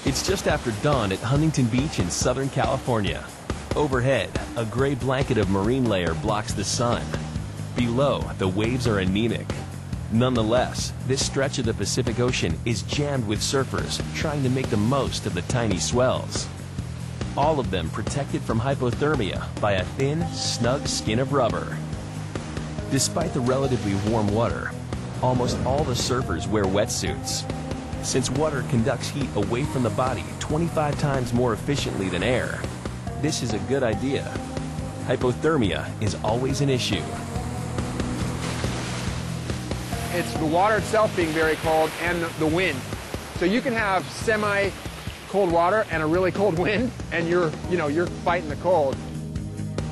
It's just after dawn at Huntington Beach in Southern California. Overhead, a gray blanket of marine layer blocks the sun. Below, the waves are anemic. Nonetheless, this stretch of the Pacific Ocean is jammed with surfers trying to make the most of the tiny swells. All of them protected from hypothermia by a thin, snug skin of rubber. Despite the relatively warm water, almost all the surfers wear wetsuits. Since water conducts heat away from the body 25 times more efficiently than air, this is a good idea. Hypothermia is always an issue. It's the water itself being very cold and the wind. So you can have semi-cold water and a really cold wind, and you're fighting the cold.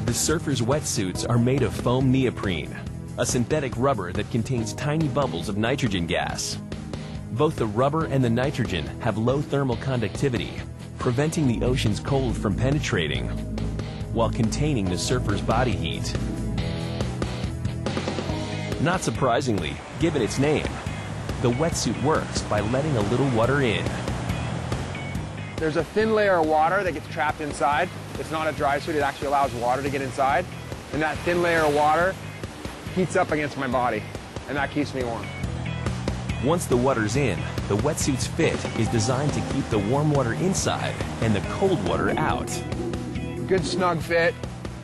The surfers' wetsuits are made of foam neoprene, a synthetic rubber that contains tiny bubbles of nitrogen gas. Both the rubber and the nitrogen have low thermal conductivity, preventing the ocean's cold from penetrating, while containing the surfer's body heat. Not surprisingly, given its name, the wetsuit works by letting a little water in. There's a thin layer of water that gets trapped inside. It's not a dry suit, it actually allows water to get inside. And that thin layer of water heats up against my body, and that keeps me warm. Once the water's in, the wetsuit's fit is designed to keep the warm water inside and the cold water out. Good snug fit,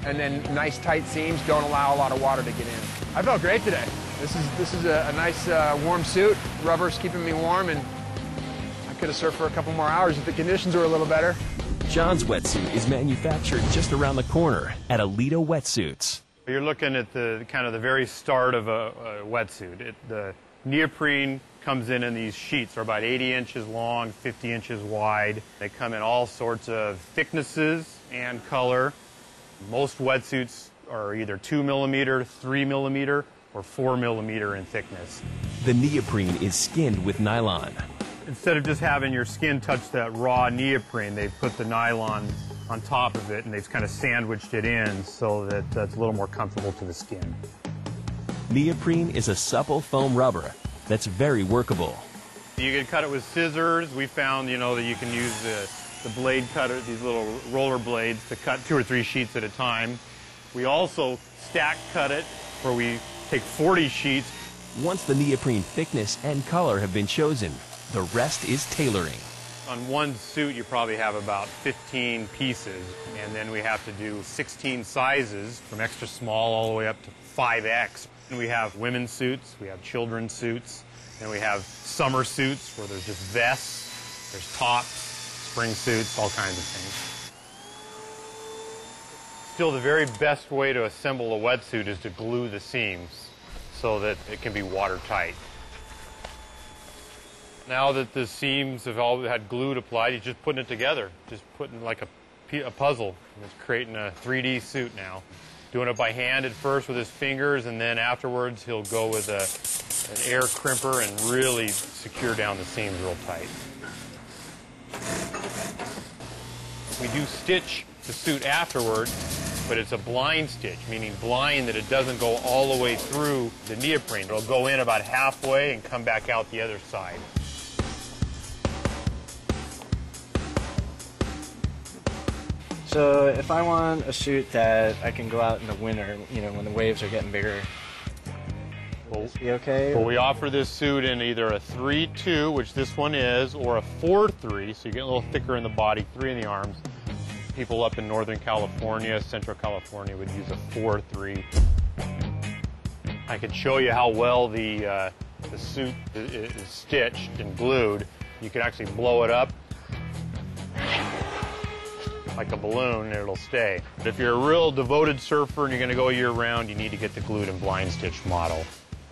and then nice tight seams don't allow a lot of water to get in. I felt great today. This is a nice warm suit. Rubber's keeping me warm, and I could have surfed for a couple more hours if the conditions were a little better. John's wetsuit is manufactured just around the corner at Alito Wetsuits. You're looking at the very start of a wetsuit. The neoprene comes in these sheets. They're about 80 inches long, 50 inches wide. They come in all sorts of thicknesses and color. Most wetsuits are either 2 millimeter, 3 millimeter, or 4 millimeter in thickness. The neoprene is skinned with nylon. Instead of just having your skin touch that raw neoprene, they've put the nylon on top of it, and they've kind of sandwiched it in so that that's a little more comfortable to the skin. Neoprene is a supple foam rubber that's very workable. You can cut it with scissors. We found, that you can use the blade cutter, these little roller blades, to cut 2 or 3 sheets at a time. We also stack cut it, where we take 40 sheets. Once the neoprene thickness and color have been chosen, the rest is tailoring. On one suit, you probably have about 15 pieces, and then we have to do 16 sizes, from extra small all the way up to 5X. And we have women's suits, we have children's suits, and we have summer suits where there's just vests, there's tops, spring suits, all kinds of things. Still, the very best way to assemble a wetsuit is to glue the seams so that it can be watertight. Now that the seams have all had glue applied, you're just putting it together, just putting like a puzzle. It's creating a 3D suit now. Doing it by hand at first with his fingers, and then afterwards he'll go with an air crimper and really secure down the seams real tight. We do stitch the suit afterwards, but it's a blind stitch, meaning blind that it doesn't go all the way through the neoprene. It'll go in about halfway and come back out the other side. So if I want a suit that I can go out in the winter, when the waves are getting bigger, will this be okay? Well, we offer this suit in either a 3-2, which this one is, or a 4-3, so you get a little thicker in the body, 3 in the arms. People up in Northern California, Central California would use a 4-3. I can show you how well the suit is stitched and glued. You can actually blow it up like a balloon, and it'll stay. But if you're a real devoted surfer and you're going to go year-round, you need to get the glued and blind stitch model.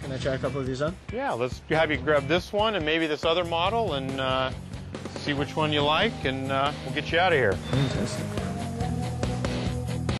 Can I try a couple of these on? Yeah, let's have you grab this one and maybe this other model and see which one you like, and we'll get you out of here. Fantastic.